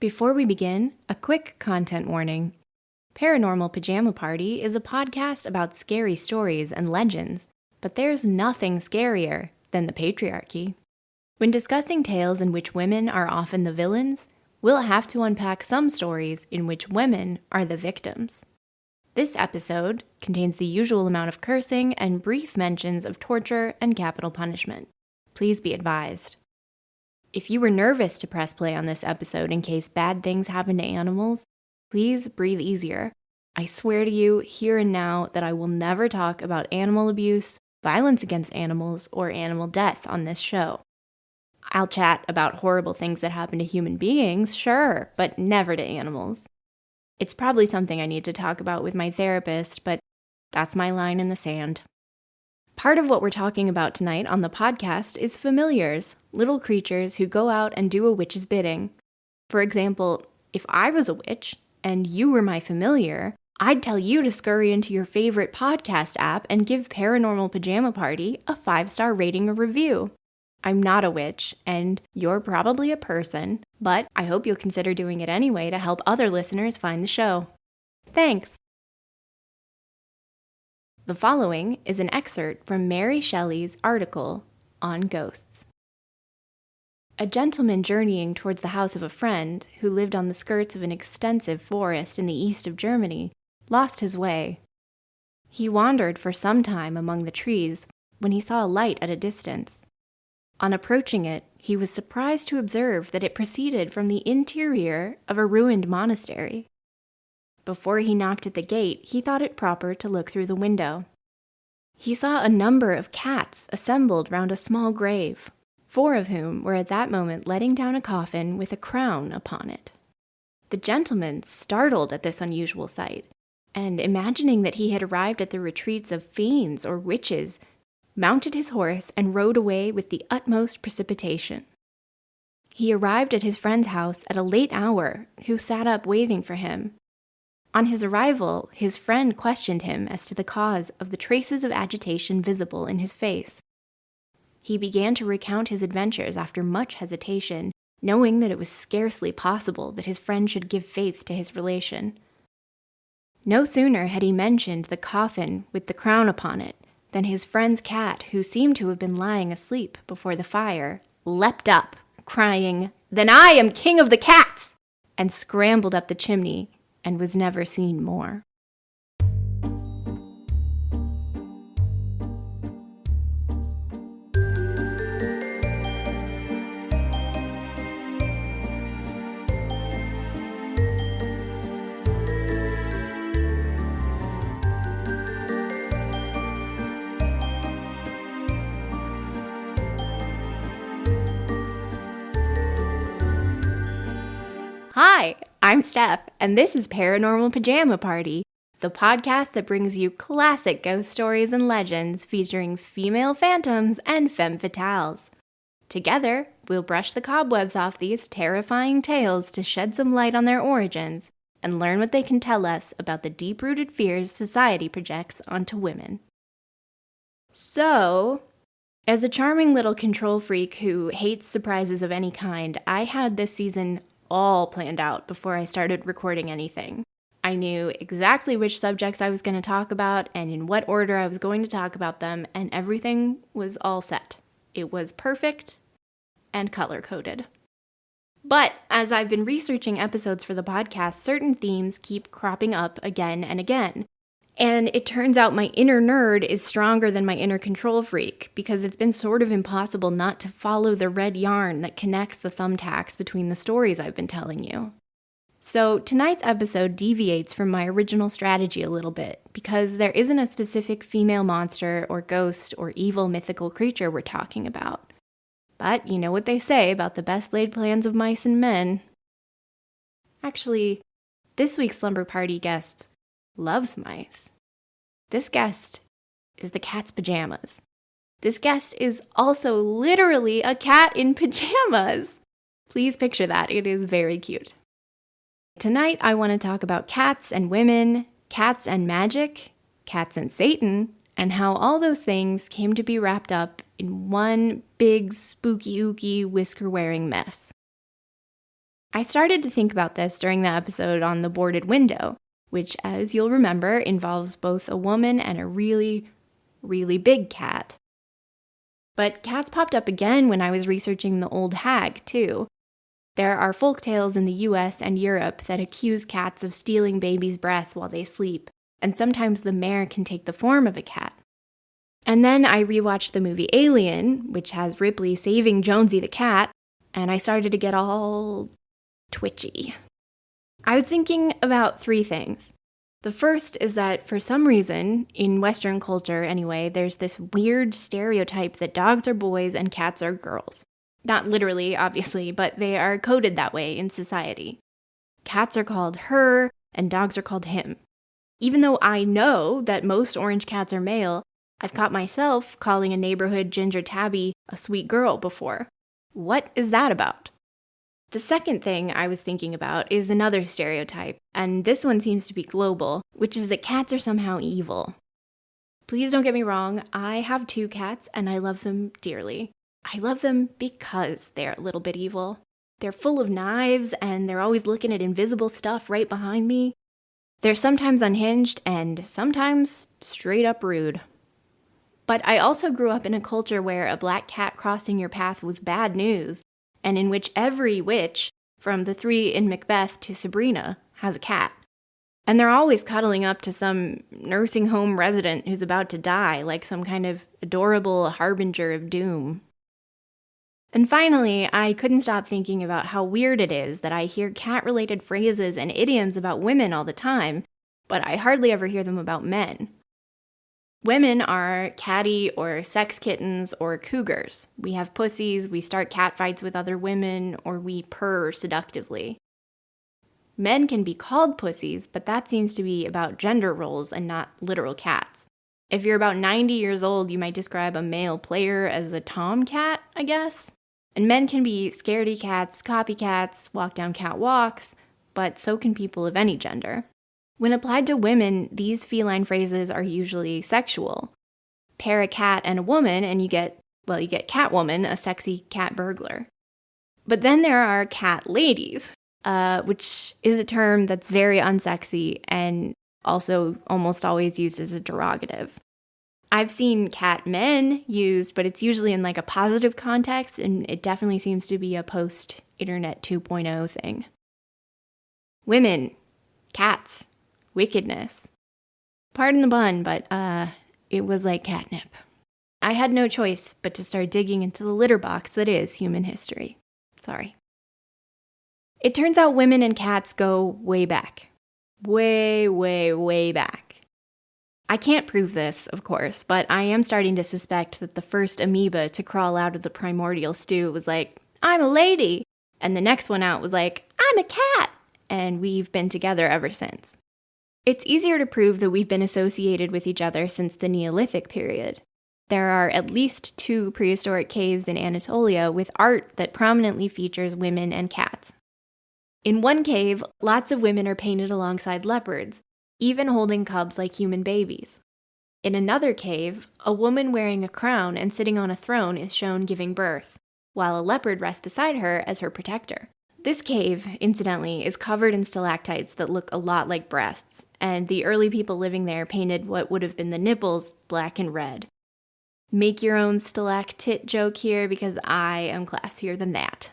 Before we begin, a quick content warning. Paranormal Pajama Party is a podcast about scary stories and legends, but there's nothing scarier than the patriarchy. When discussing tales in which women are often the villains, we'll have to unpack some stories in which women are the victims. This episode contains the usual amount of cursing and brief mentions of torture and capital punishment. Please be advised. If you were nervous to press play on this episode in case bad things happen to animals, please breathe easier. I swear to you, here and now, that I will never talk about animal abuse, violence against animals, or animal death on this show. I'll chat about horrible things that happen to human beings, sure, but never to animals. It's probably something I need to talk about with my therapist, but that's my line in the sand. Part of what we're talking about tonight on the podcast is familiars, little creatures who go out and do a witch's bidding. For example, if I was a witch and you were my familiar, I'd tell you to scurry into your favorite podcast app and give Paranormal Pajama Party a 5-star rating or review. I'm not a witch, and you're probably a person, but I hope you'll consider doing it anyway to help other listeners find the show. Thanks! The following is an excerpt from Mary Shelley's article on ghosts. A gentleman journeying towards the house of a friend, who lived on the skirts of an extensive forest in the east of Germany, lost his way. He wandered for some time among the trees when he saw a light at a distance. On approaching it, he was surprised to observe that it proceeded from the interior of a ruined monastery. Before he knocked at the gate, he thought it proper to look through the window. He saw a number of cats assembled round a small grave, 4 of whom were at that moment letting down a coffin with a crown upon it. The gentleman, startled at this unusual sight, and imagining that he had arrived at the retreats of fiends or witches, mounted his horse and rode away with the utmost precipitation. He arrived at his friend's house at a late hour, who sat up waiting for him. On his arrival, his friend questioned him as to the cause of the traces of agitation visible in his face. He began to recount his adventures after much hesitation, knowing that it was scarcely possible that his friend should give faith to his relation. No sooner had he mentioned the coffin with the crown upon it than his friend's cat, who seemed to have been lying asleep before the fire, leapt up, crying, "Then I am king of the cats!" and scrambled up the chimney, and was never seen more. Hi, I'm Steph, and this is Paranormal Pajama Party, the podcast that brings you classic ghost stories and legends featuring female phantoms and femme fatales. Together, we'll brush the cobwebs off these terrifying tales to shed some light on their origins and learn what they can tell us about the deep-rooted fears society projects onto women. So, as a charming little control freak who hates surprises of any kind, I had this season all planned out before I started recording anything. I knew exactly which subjects I was going to talk about and in what order I was going to talk about them, and everything was all set. It was perfect and color-coded. But as I've been researching episodes for the podcast, certain themes keep cropping up again and again. And it turns out my inner nerd is stronger than my inner control freak, because it's been sort of impossible not to follow the red yarn that connects the thumbtacks between the stories I've been telling you. So tonight's episode deviates from my original strategy a little bit, because there isn't a specific female monster or ghost or evil mythical creature we're talking about. But you know what they say about the best laid plans of mice and men. Actually, this week's slumber party guest loves mice. This guest is the cat's pajamas. This guest is also literally a cat in pajamas. Please picture that. It is very cute. Tonight, I want to talk about cats and women, cats and magic, cats and Satan, and how all those things came to be wrapped up in one big spooky-ooky whisker-wearing mess. I started to think about this during the episode on the boarded window, which, as you'll remember, involves both a woman and a really, really big cat. But cats popped up again when I was researching the old hag, too. There are folktales in the US and Europe that accuse cats of stealing babies' breath while they sleep, and sometimes the mare can take the form of a cat. And then I rewatched the movie Alien, which has Ripley saving Jonesy the cat, and I started to get all twitchy. I was thinking about 3 things. The first is that for some reason, in Western culture anyway, there's this weird stereotype that dogs are boys and cats are girls. Not literally, obviously, but they are coded that way in society. Cats are called her, and dogs are called him. Even though I know that most orange cats are male, I've caught myself calling a neighborhood ginger tabby a sweet girl before. What is that about? The second thing I was thinking about is another stereotype, and this one seems to be global, which is that cats are somehow evil. Please don't get me wrong, I have 2 cats and I love them dearly. I love them because they're a little bit evil. They're full of knives and they're always looking at invisible stuff right behind me. They're sometimes unhinged and sometimes straight up rude. But I also grew up in a culture where a black cat crossing your path was bad news, and in which every witch, from the 3 in Macbeth to Sabrina, has a cat. And they're always cuddling up to some nursing home resident who's about to die, like some kind of adorable harbinger of doom. And finally, I couldn't stop thinking about how weird it is that I hear cat-related phrases and idioms about women all the time, but I hardly ever hear them about men. Women are catty or sex kittens or cougars. We have pussies, we start catfights with other women, or we purr seductively. Men can be called pussies, but that seems to be about gender roles and not literal cats. If you're about 90 years old, you might describe a male player as a tomcat, I guess. And men can be scaredy cats, copycats, walk down cat walks, but so can people of any gender. When applied to women, these feline phrases are usually sexual. Pair a cat and a woman and you get Catwoman, a sexy cat burglar. But then there are cat ladies, which is a term that's very unsexy and also almost always used as a derogative. I've seen cat men used, but it's usually in like a positive context, and it definitely seems to be a post-Internet 2.0 thing. Women, cats, wickedness. Pardon the pun, but it was like catnip. I had no choice but to start digging into the litter box that is human history. Sorry. It turns out women and cats go way back. Way, way, way back. I can't prove this, of course, but I am starting to suspect that the first amoeba to crawl out of the primordial stew was like, I'm a lady, and the next one out was like, I'm a cat, and we've been together ever since. It's easier to prove that we've been associated with each other since the Neolithic period. There are at least 2 prehistoric caves in Anatolia with art that prominently features women and cats. In one cave, lots of women are painted alongside leopards, even holding cubs like human babies. In another cave, a woman wearing a crown and sitting on a throne is shown giving birth, while a leopard rests beside her as her protector. This cave, incidentally, is covered in stalactites that look a lot like breasts, and the early people living there painted what would have been the nipples black and red. Make your own stalactite joke here because I am classier than that.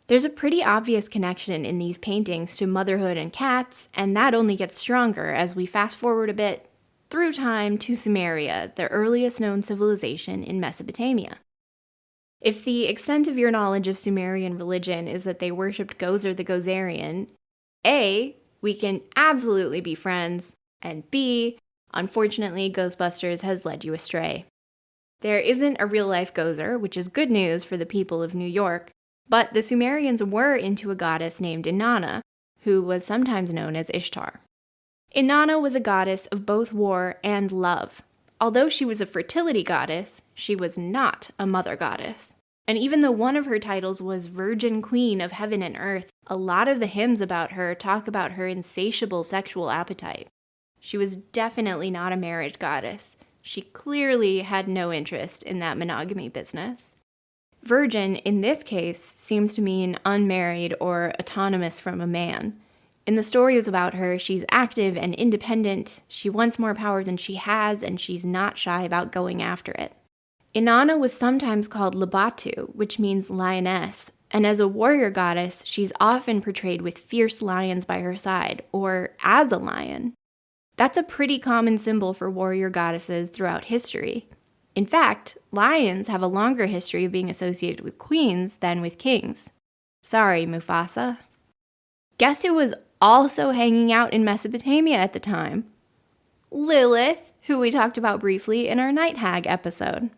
There's a pretty obvious connection in these paintings to motherhood and cats, and that only gets stronger as we fast forward a bit through time to Sumeria, the earliest known civilization in Mesopotamia. If the extent of your knowledge of Sumerian religion is that they worshipped Gozer the Gozerian, A, we can absolutely be friends, and B, unfortunately, Ghostbusters has led you astray. There isn't a real-life Gozer, which is good news for the people of New York, but the Sumerians were into a goddess named Inanna, who was sometimes known as Ishtar. Inanna was a goddess of both war and love. Although she was a fertility goddess, she was not a mother goddess. And even though one of her titles was Virgin Queen of Heaven and Earth, a lot of the hymns about her talk about her insatiable sexual appetite. She was definitely not a marriage goddess. She clearly had no interest in that monogamy business. Virgin, in this case, seems to mean unmarried or autonomous from a man. In the stories about her, she's active and independent, she wants more power than she has, and she's not shy about going after it. Inanna was sometimes called Labatu, which means lioness, and as a warrior goddess, she's often portrayed with fierce lions by her side, or as a lion. That's a pretty common symbol for warrior goddesses throughout history. In fact, lions have a longer history of being associated with queens than with kings. Sorry, Mufasa. Guess who was also hanging out in Mesopotamia at the time? Lilith, who we talked about briefly in our Night Hag episode.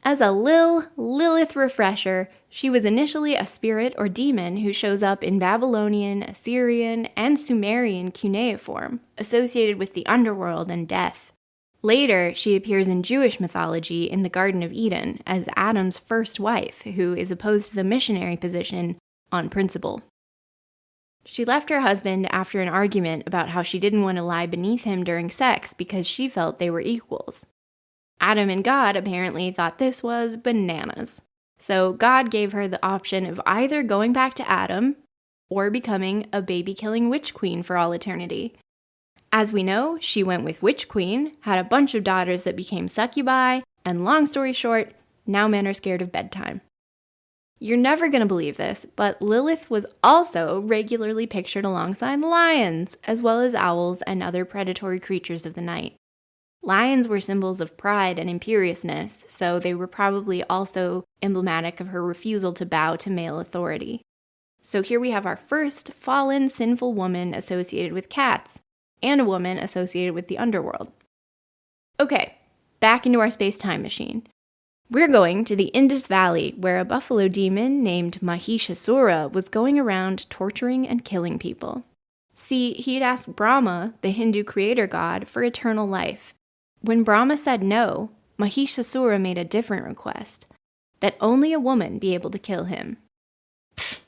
As a Lilith refresher, she was initially a spirit or demon who shows up in Babylonian, Assyrian, and Sumerian cuneiform, associated with the underworld and death. Later, she appears in Jewish mythology in the Garden of Eden as Adam's first wife, who is opposed to the missionary position on principle. She left her husband after an argument about how she didn't want to lie beneath him during sex because she felt they were equals. Adam and God apparently thought this was bananas. So God gave her the option of either going back to Adam or becoming a baby-killing witch queen for all eternity. As we know, she went with Witch Queen, had a bunch of daughters that became succubi, and long story short, now men are scared of bedtime. You're never going to believe this, but Lilith was also regularly pictured alongside lions, as well as owls and other predatory creatures of the night. Lions were symbols of pride and imperiousness, so they were probably also emblematic of her refusal to bow to male authority. So here we have our first fallen, sinful woman associated with cats, and a woman associated with the underworld. Okay, back into our space-time machine. We're going to the Indus Valley, where a buffalo demon named Mahishasura was going around torturing and killing people. See, he'd asked Brahma, the Hindu creator god, for eternal life. When Brahma said no, Mahishasura made a different request, that only a woman be able to kill him. Pfft,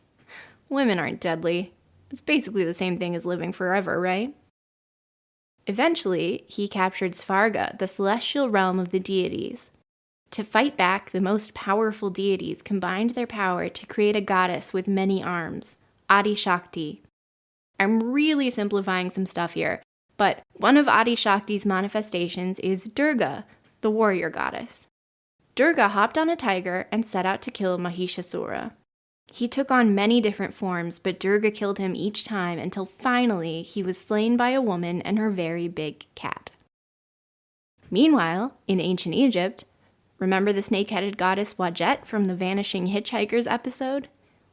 women aren't deadly. It's basically the same thing as living forever, right? Eventually, he captured Svarga, the celestial realm of the deities. To fight back, the most powerful deities combined their power to create a goddess with many arms, Adi Shakti. I'm really simplifying some stuff here, but one of Adi Shakti's manifestations is Durga, the warrior goddess. Durga hopped on a tiger and set out to kill Mahishasura. He took on many different forms, but Durga killed him each time until finally he was slain by a woman and her very big cat. Meanwhile, in ancient Egypt, remember the snake-headed goddess Wadjet from the Vanishing Hitchhikers episode?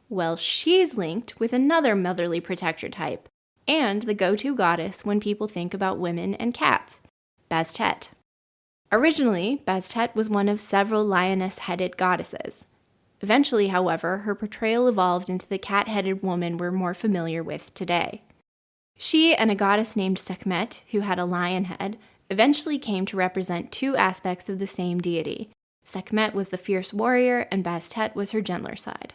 Well, she's linked with another motherly protector type, and the go-to goddess when people think about women and cats, Bastet. Originally, Bastet was one of several lioness-headed goddesses. Eventually, however, her portrayal evolved into the cat-headed woman we're more familiar with today. She and a goddess named Sekhmet, who had a lion head, eventually came to represent two aspects of the same deity. Sekhmet was the fierce warrior, and Bastet was her gentler side.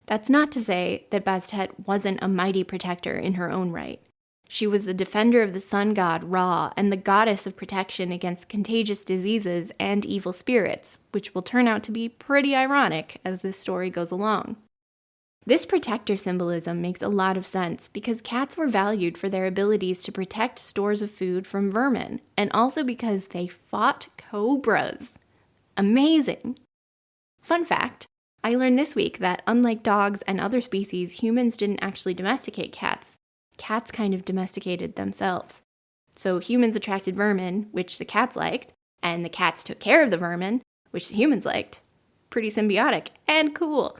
That's not to say that Bastet wasn't a mighty protector in her own right. She was the defender of the sun god Ra and the goddess of protection against contagious diseases and evil spirits, which will turn out to be pretty ironic as this story goes along. This protector symbolism makes a lot of sense because cats were valued for their abilities to protect stores of food from vermin, and also because they fought cobras. Amazing! Fun fact, I learned this week that unlike dogs and other species, humans didn't actually domesticate cats. Cats kind of domesticated themselves. So humans attracted vermin, which the cats liked, and the cats took care of the vermin, which the humans liked. Pretty symbiotic and cool.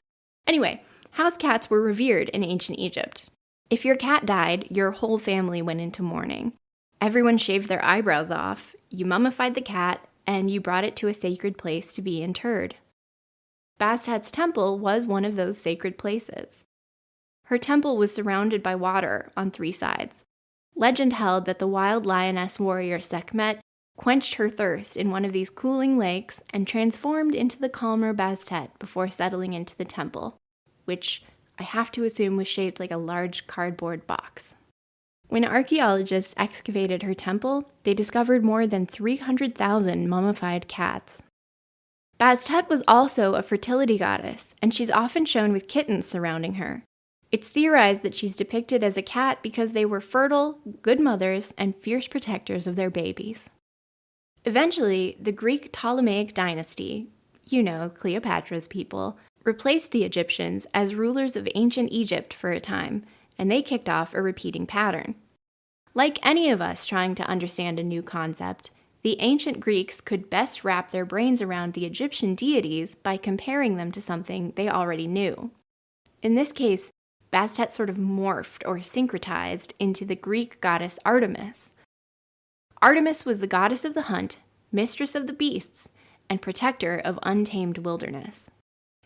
Anyway, house cats were revered in ancient Egypt. If your cat died, your whole family went into mourning. Everyone shaved their eyebrows off, you mummified the cat, and you brought it to a sacred place to be interred. Bastet's temple was one of those sacred places. Her temple was surrounded by water on three sides. Legend held that the wild lioness warrior Sekhmet quenched her thirst in one of these cooling lakes and transformed into the calmer Bastet before settling into the temple, which I have to assume was shaped like a large cardboard box. When archaeologists excavated her temple, they discovered more than 300,000 mummified cats. Bastet was also a fertility goddess, and she's often shown with kittens surrounding her. It's theorized that she's depicted as a cat because they were fertile, good mothers, and fierce protectors of their babies. Eventually, the Greek Ptolemaic dynasty, Cleopatra's people, replaced the Egyptians as rulers of ancient Egypt for a time, and they kicked off a repeating pattern. Like any of us trying to understand a new concept, the ancient Greeks could best wrap their brains around the Egyptian deities by comparing them to something they already knew. In this case, Bastet sort of morphed or syncretized into the Greek goddess Artemis. Artemis was the goddess of the hunt, mistress of the beasts, and protector of untamed wilderness.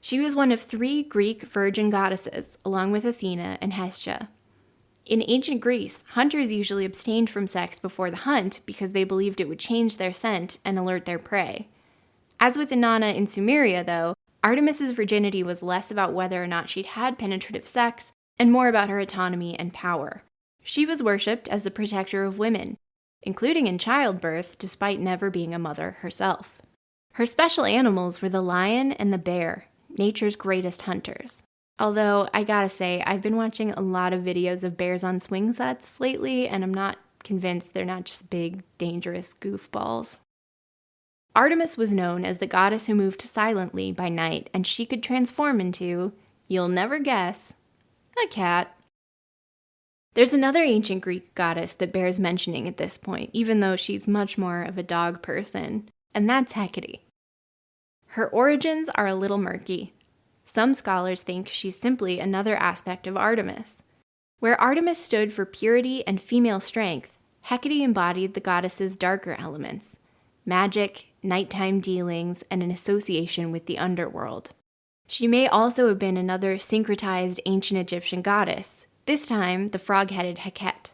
She was one of 3 Greek virgin goddesses, along with Athena and Hestia. In ancient Greece, hunters usually abstained from sex before the hunt because they believed it would change their scent and alert their prey. As with Inanna in Sumeria, though, Artemis's virginity was less about whether or not she'd had penetrative sex and more about her autonomy and power. She was worshipped as the protector of women, including in childbirth, despite never being a mother herself. Her special animals were the lion and the bear, nature's greatest hunters. Although, I gotta say, I've been watching a lot of videos of bears on swing sets lately, and I'm not convinced they're not just big, dangerous goofballs. Artemis was known as the goddess who moved silently by night, and she could transform into, you'll never guess, a cat. There's another ancient Greek goddess that bears mentioning at this point, even though she's much more of a dog person, and that's Hecate. Her origins are a little murky. Some scholars think she's simply another aspect of Artemis. Where Artemis stood for purity and female strength, Hecate embodied the goddess's darker elements: magic, nighttime dealings, and an association with the underworld. She may also have been another syncretized ancient Egyptian goddess, this time the frog-headed Hecate.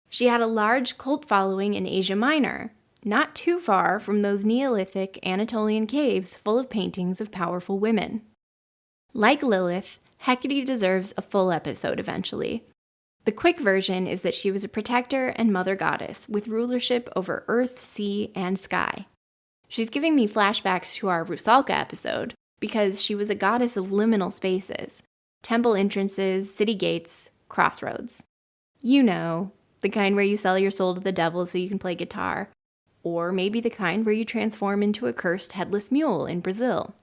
She had a large cult following in Asia Minor, not too far from those Neolithic Anatolian caves full of paintings of powerful women. Like Lilith, Hecate deserves a full episode eventually. The quick version is that she was a protector and mother goddess with rulership over earth, sea, and sky. She's giving me flashbacks to our Rusalka episode because she was a goddess of liminal spaces, temple entrances, city gates, crossroads. You know, the kind where you sell your soul to the devil so you can play guitar, or maybe the kind where you transform into a cursed headless mule in Brazil.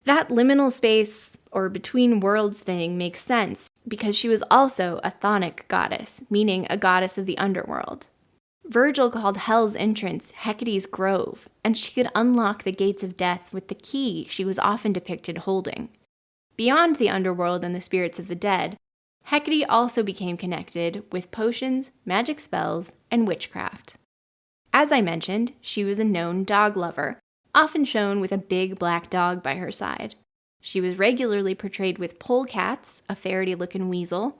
That liminal space or between worlds thing makes sense because she was also a chthonic goddess, meaning a goddess of the underworld. Virgil called Hell's entrance Hecate's Grove, and she could unlock the gates of death with the key she was often depicted holding. Beyond the underworld and the spirits of the dead, Hecate also became connected with potions, magic spells, and witchcraft. As I mentioned, she was a known dog lover, often shown with a big black dog by her side. She was regularly portrayed with polecats, a ferrety-looking weasel,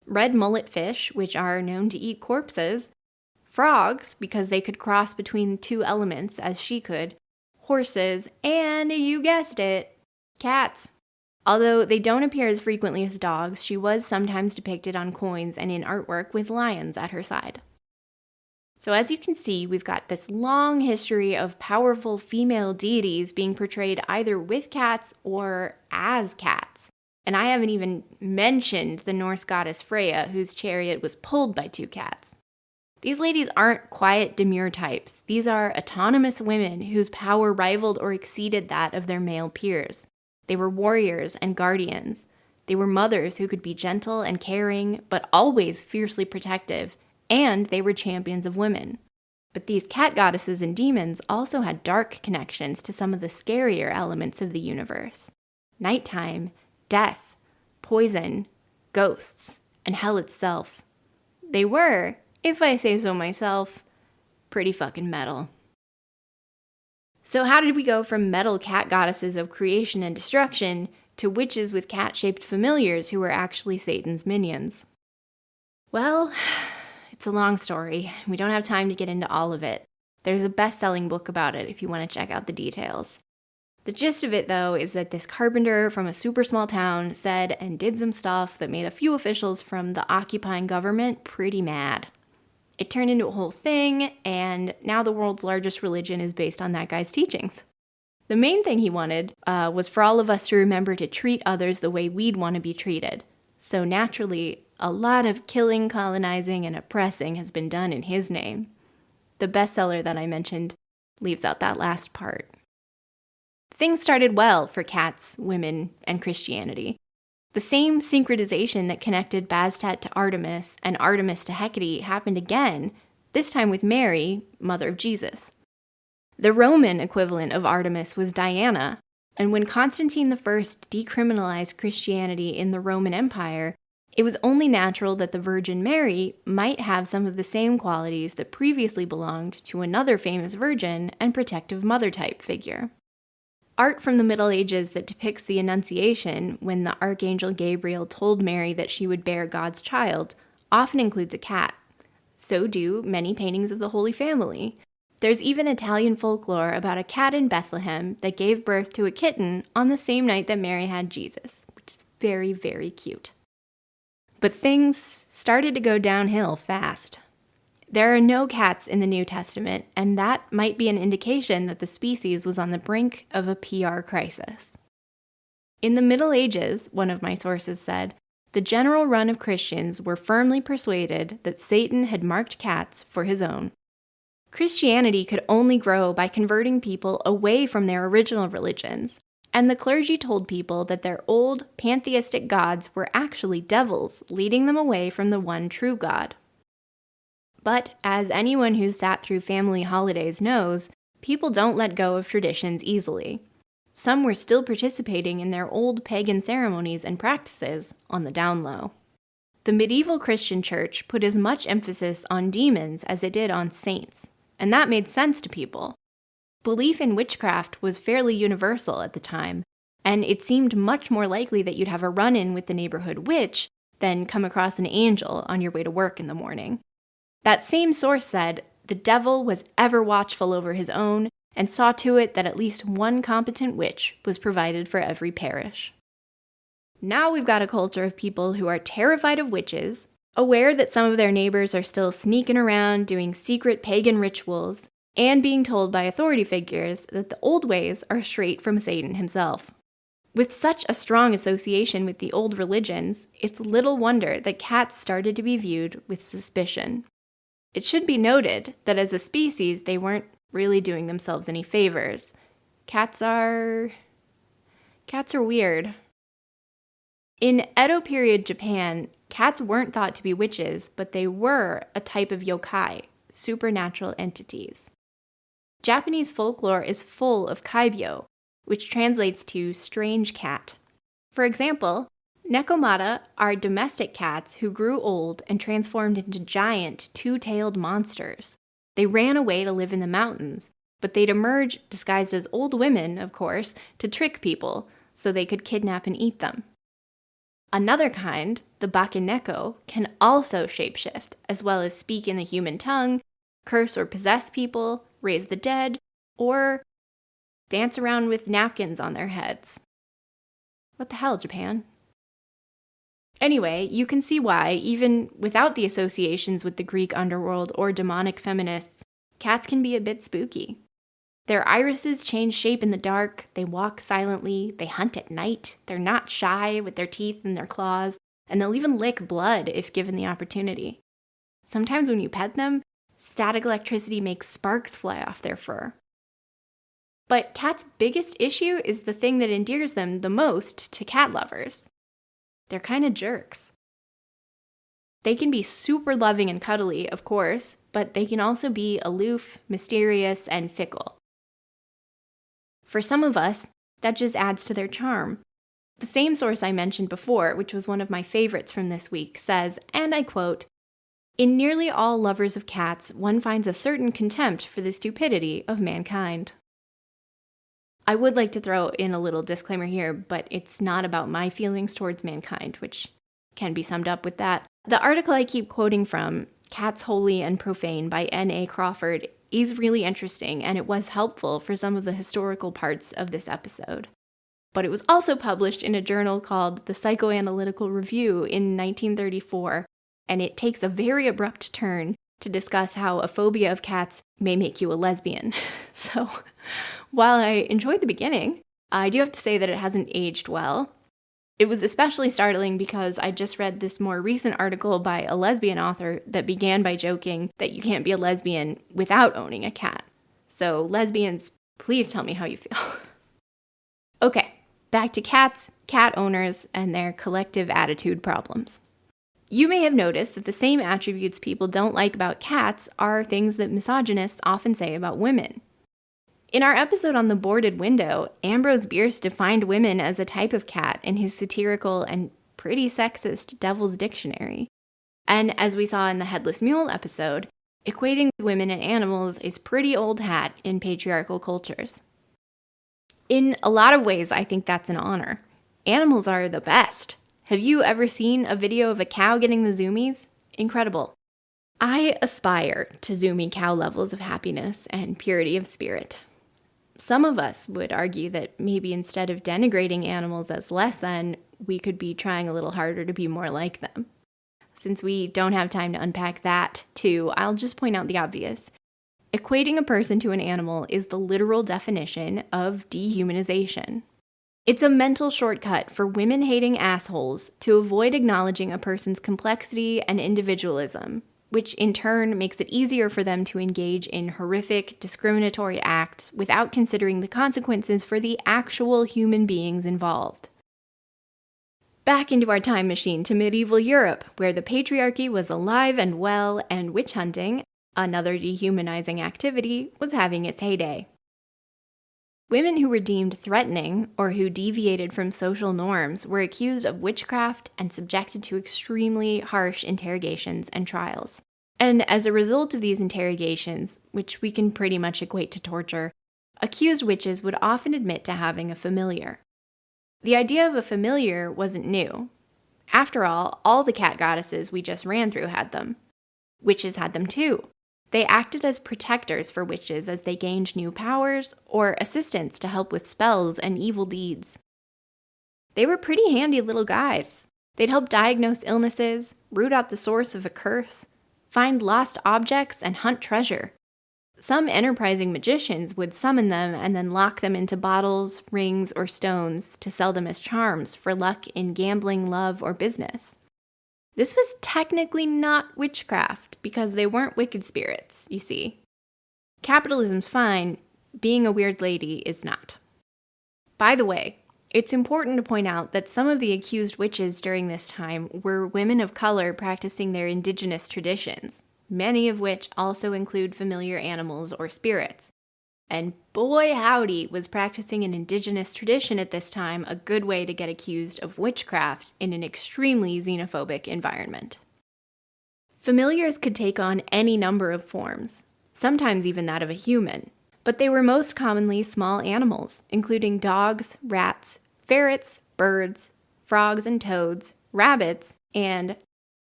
red mullet fish, which are known to eat corpses, frogs, because they could cross between 2 elements as she could, horses, and, you guessed it, cats. Although they don't appear as frequently as dogs, she was sometimes depicted on coins and in artwork with lions at her side. So as you can see, we've got this long history of powerful female deities being portrayed either with cats or as cats. And I haven't even mentioned the Norse goddess Freya, whose chariot was pulled by 2 cats. These ladies aren't quiet, demure types. These are autonomous women whose power rivaled or exceeded that of their male peers. They were warriors and guardians. They were mothers who could be gentle and caring, but always fiercely protective, and they were champions of women. But these cat goddesses and demons also had dark connections to some of the scarier elements of the universe: nighttime, death, poison, ghosts, and hell itself. They were, if I say so myself, pretty fucking metal. So how did we go from metal cat goddesses of creation and destruction to witches with cat-shaped familiars who were actually Satan's minions? Well, it's a long story. We don't have time to get into all of it. There's a best-selling book about it if you want to check out the details. The gist of it, though, is that this carpenter from a super small town said and did some stuff that made a few officials from the occupying government pretty mad. It turned into a whole thing, and now the world's largest religion is based on that guy's teachings. The main thing he wanted was for all of us to remember to treat others the way we'd want to be treated. So naturally, a lot of killing, colonizing, and oppressing has been done in his name. The bestseller that I mentioned leaves out that last part. Things started well for cats, women, and Christianity. The same synchronization that connected Bastet to Artemis and Artemis to Hecate happened again, this time with Mary, mother of Jesus. The Roman equivalent of Artemis was Diana, and when Constantine I decriminalized Christianity in the Roman Empire, it was only natural that the Virgin Mary might have some of the same qualities that previously belonged to another famous virgin and protective mother-type figure. Art from the Middle Ages that depicts the Annunciation, when the Archangel Gabriel told Mary that she would bear God's child, often includes a cat. So do many paintings of the Holy Family. There's even Italian folklore about a cat in Bethlehem that gave birth to a kitten on the same night that Mary had Jesus, which is very, very cute. But things started to go downhill fast. There are no cats in the New Testament, and that might be an indication that the species was on the brink of a PR crisis. In the Middle Ages, one of my sources said, the general run of Christians were firmly persuaded that Satan had marked cats for his own. Christianity could only grow by converting people away from their original religions, and the clergy told people that their old pantheistic gods were actually devils, leading them away from the one true God. But as anyone who's sat through family holidays knows, people don't let go of traditions easily. Some were still participating in their old pagan ceremonies and practices on the down low. The medieval Christian church put as much emphasis on demons as it did on saints, and that made sense to people. Belief in witchcraft was fairly universal at the time, and it seemed much more likely that you'd have a run-in with the neighborhood witch than come across an angel on your way to work in the morning. That same source said, the devil was ever watchful over his own and saw to it that at least one competent witch was provided for every parish. Now we've got a culture of people who are terrified of witches, aware that some of their neighbors are still sneaking around doing secret pagan rituals, and being told by authority figures that the old ways are straight from Satan himself. With such a strong association with the old religions, it's little wonder that cats started to be viewed with suspicion. It should be noted that as a species, they weren't really doing themselves any favors. Cats are weird. In Edo period Japan, cats weren't thought to be witches, but they were a type of yokai, supernatural entities. Japanese folklore is full of kaibyo, which translates to strange cat. For example, nekomata are domestic cats who grew old and transformed into giant, two-tailed monsters. They ran away to live in the mountains, but they'd emerge disguised as old women, of course, to trick people so they could kidnap and eat them. Another kind, the bakeneko, can also shapeshift, as well as speak in the human tongue, curse or possess people, raise the dead, or dance around with napkins on their heads. What the hell, Japan? Anyway, you can see why, even without the associations with the Greek underworld or demonic feminists, cats can be a bit spooky. Their irises change shape in the dark, they walk silently, they hunt at night, they're not shy with their teeth and their claws, and they'll even lick blood if given the opportunity. Sometimes when you pet them, static electricity makes sparks fly off their fur. But cats' biggest issue is the thing that endears them the most to cat lovers. They're kind of jerks. They can be super loving and cuddly, of course, but they can also be aloof, mysterious, and fickle. For some of us, that just adds to their charm. The same source I mentioned before, which was one of my favorites from this week, says, and I quote, "In nearly all lovers of cats, one finds a certain contempt for the stupidity of mankind." I would like to throw in a little disclaimer here, but it's not about my feelings towards mankind, which can be summed up with that. The article I keep quoting from, Cats Holy and Profane by N.A. Crawford, is really interesting, and it was helpful for some of the historical parts of this episode. But it was also published in a journal called the Psychoanalytical Review in 1934, and it takes a very abrupt turn to discuss how a phobia of cats may make you a lesbian. So, while I enjoyed the beginning, I do have to say that it hasn't aged well. It was especially startling because I just read this more recent article by a lesbian author that began by joking that you can't be a lesbian without owning a cat. So, lesbians, please tell me how you feel. Okay, back to cats, cat owners, and their collective attitude problems. You may have noticed that the same attributes people don't like about cats are things that misogynists often say about women. In our episode on the boarded window, Ambrose Bierce defined women as a type of cat in his satirical and pretty sexist Devil's Dictionary. And as we saw in the Headless Mule episode, equating women and animals is pretty old hat in patriarchal cultures. In a lot of ways, I think that's an honor. Animals are the best. Have you ever seen a video of a cow getting the zoomies? Incredible. I aspire to zoomy cow levels of happiness and purity of spirit. Some of us would argue that maybe instead of denigrating animals as less than, we could be trying a little harder to be more like them. Since we don't have time to unpack that, too, I'll just point out the obvious. Equating a person to an animal is the literal definition of dehumanization. It's a mental shortcut for women-hating assholes to avoid acknowledging a person's complexity and individualism, which in turn makes it easier for them to engage in horrific, discriminatory acts without considering the consequences for the actual human beings involved. Back into our time machine to medieval Europe, where the patriarchy was alive and well, and witch hunting, another dehumanizing activity, was having its heyday. Women who were deemed threatening or who deviated from social norms were accused of witchcraft and subjected to extremely harsh interrogations and trials. And as a result of these interrogations, which we can pretty much equate to torture, accused witches would often admit to having a familiar. The idea of a familiar wasn't new. After all the cat goddesses we just ran through had them. Witches had them too. They acted as protectors for witches as they gained new powers or assistants to help with spells and evil deeds. They were pretty handy little guys. They'd help diagnose illnesses, root out the source of a curse, find lost objects, and hunt treasure. Some enterprising magicians would summon them and then lock them into bottles, rings, or stones to sell them as charms for luck in gambling, love, or business. This was technically not witchcraft because they weren't wicked spirits, you see. Capitalism's fine, being a weird lady is not. By the way, it's important to point out that some of the accused witches during this time were women of color practicing their indigenous traditions, many of which also include familiar animals or spirits. And boy howdy, was practicing an indigenous tradition at this time a good way to get accused of witchcraft in an extremely xenophobic environment. Familiars could take on any number of forms, sometimes even that of a human, but they were most commonly small animals, including dogs, rats, ferrets, birds, frogs and toads, rabbits, and,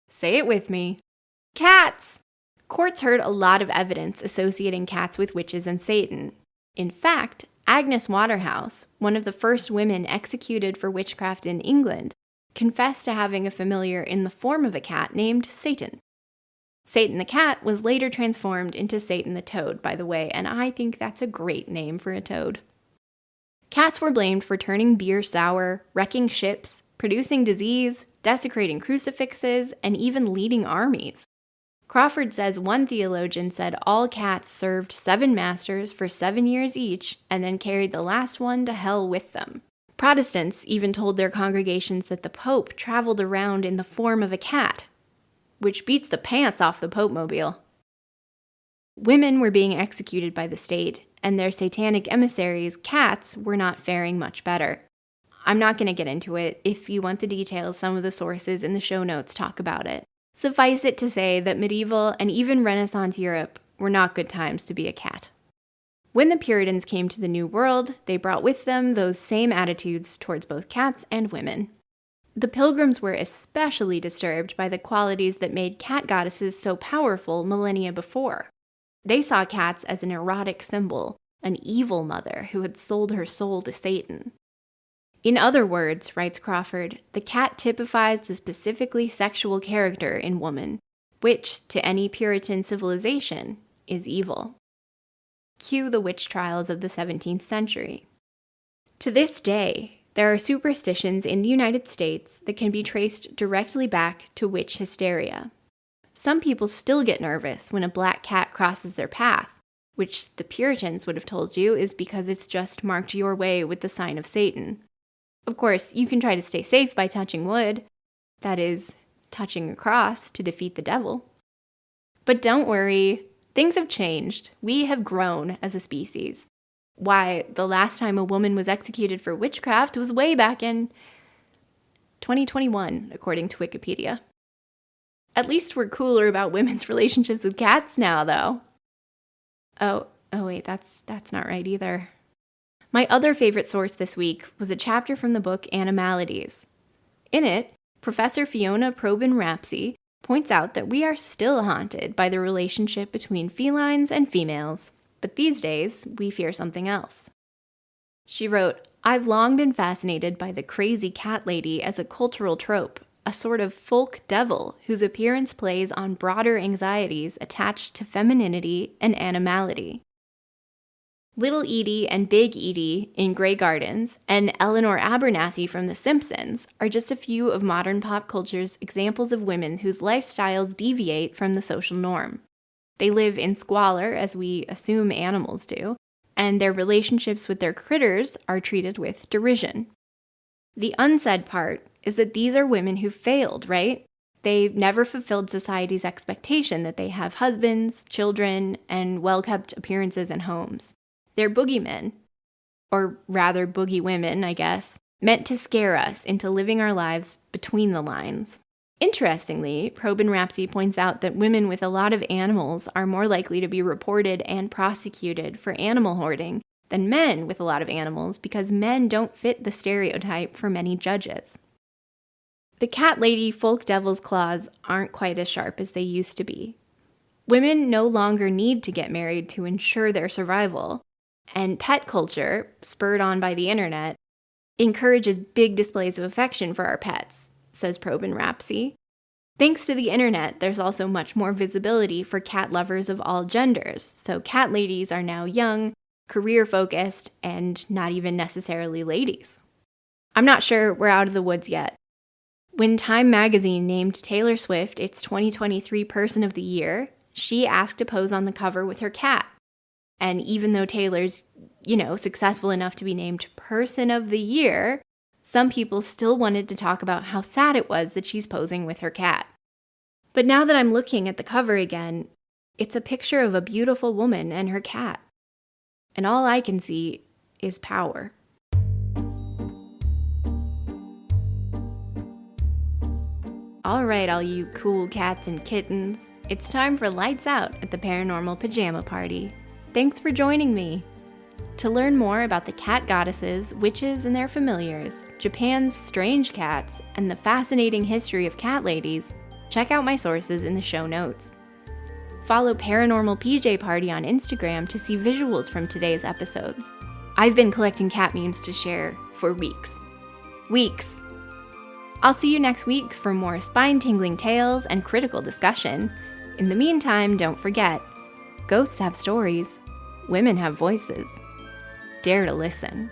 say it with me, cats! Courts heard a lot of evidence associating cats with witches and Satan. In fact, Agnes Waterhouse, one of the first women executed for witchcraft in England, confessed to having a familiar in the form of a cat named Satan. Satan the cat was later transformed into Satan the toad, by the way, and I think that's a great name for a toad. Cats were blamed for turning beer sour, wrecking ships, producing disease, desecrating crucifixes, and even leading armies. Crawford says one theologian said all cats served 7 masters for 7 years each and then carried the last one to hell with them. Protestants even told their congregations that the Pope traveled around in the form of a cat, which beats the pants off the Pope-mobile. Women were being executed by the state, and their satanic emissaries, cats, were not faring much better. I'm not going to get into it. If you want the details, some of the sources in the show notes talk about it. Suffice it to say that medieval and even Renaissance Europe were not good times to be a cat. When the Puritans came to the New World, they brought with them those same attitudes towards both cats and women. The Pilgrims were especially disturbed by the qualities that made cat goddesses so powerful millennia before. They saw cats as an erotic symbol, an evil mother who had sold her soul to Satan. In other words, writes Crawford, the cat typifies the specifically sexual character in woman, which, to any Puritan civilization, is evil. Cue the witch trials of the 17th century. To this day, there are superstitions in the United States that can be traced directly back to witch hysteria. Some people still get nervous when a black cat crosses their path, which the Puritans would have told you is because it's just marked your way with the sign of Satan. Of course, you can try to stay safe by touching wood, that is, touching a cross to defeat the devil. But don't worry, things have changed. We have grown as a species. Why, the last time a woman was executed for witchcraft was way back in 2021, according to Wikipedia. At least we're cooler about women's relationships with cats now, though. Oh wait, that's not right either. My other favorite source this week was a chapter from the book Animalities. In it, Professor Fiona Probyn-Rapsey points out that we are still haunted by the relationship between felines and females, but these days we fear something else. She wrote, "I've long been fascinated by the crazy cat lady as a cultural trope, a sort of folk devil whose appearance plays on broader anxieties attached to femininity and animality. Little Edie and Big Edie in Grey Gardens and Eleanor Abernathy from The Simpsons are just a few of modern pop culture's examples of women whose lifestyles deviate from the social norm. They live in squalor, as we assume animals do, and their relationships with their critters are treated with derision. The unsaid part is that these are women who failed, right? They've never fulfilled society's expectation that they have husbands, children, and well-kept appearances and homes. They're boogeymen, or rather boogie women, I guess, meant to scare us into living our lives between the lines. Interestingly, Probyn-Rapsey points out that women with a lot of animals are more likely to be reported and prosecuted for animal hoarding than men with a lot of animals because men don't fit the stereotype for many judges. The cat lady folk devil's claws aren't quite as sharp as they used to be. Women no longer need to get married to ensure their survival, and pet culture, spurred on by the internet, encourages big displays of affection for our pets, says Probyn-Rapsey. Thanks to the internet, there's also much more visibility for cat lovers of all genders, so cat ladies are now young, career-focused, and not even necessarily ladies. I'm not sure we're out of the woods yet. When Time magazine named Taylor Swift its 2023 Person of the Year, she asked to pose on the cover with her cat. And even though Taylor's, successful enough to be named Person of the Year, some people still wanted to talk about how sad it was that she's posing with her cat. But now that I'm looking at the cover again, it's a picture of a beautiful woman and her cat. And all I can see is power. All right, all you cool cats and kittens, it's time for lights out at the Paranormal Pajama Party. Thanks for joining me. To learn more about the cat goddesses, witches and their familiars, Japan's strange cats, and the fascinating history of cat ladies, check out my sources in the show notes. Follow Paranormal PJ Party on Instagram to see visuals from today's episodes. I've been collecting cat memes to share for weeks. I'll see you next week for more spine-tingling tales and critical discussion. In the meantime, don't forget, ghosts have stories, women have voices. Dare to listen.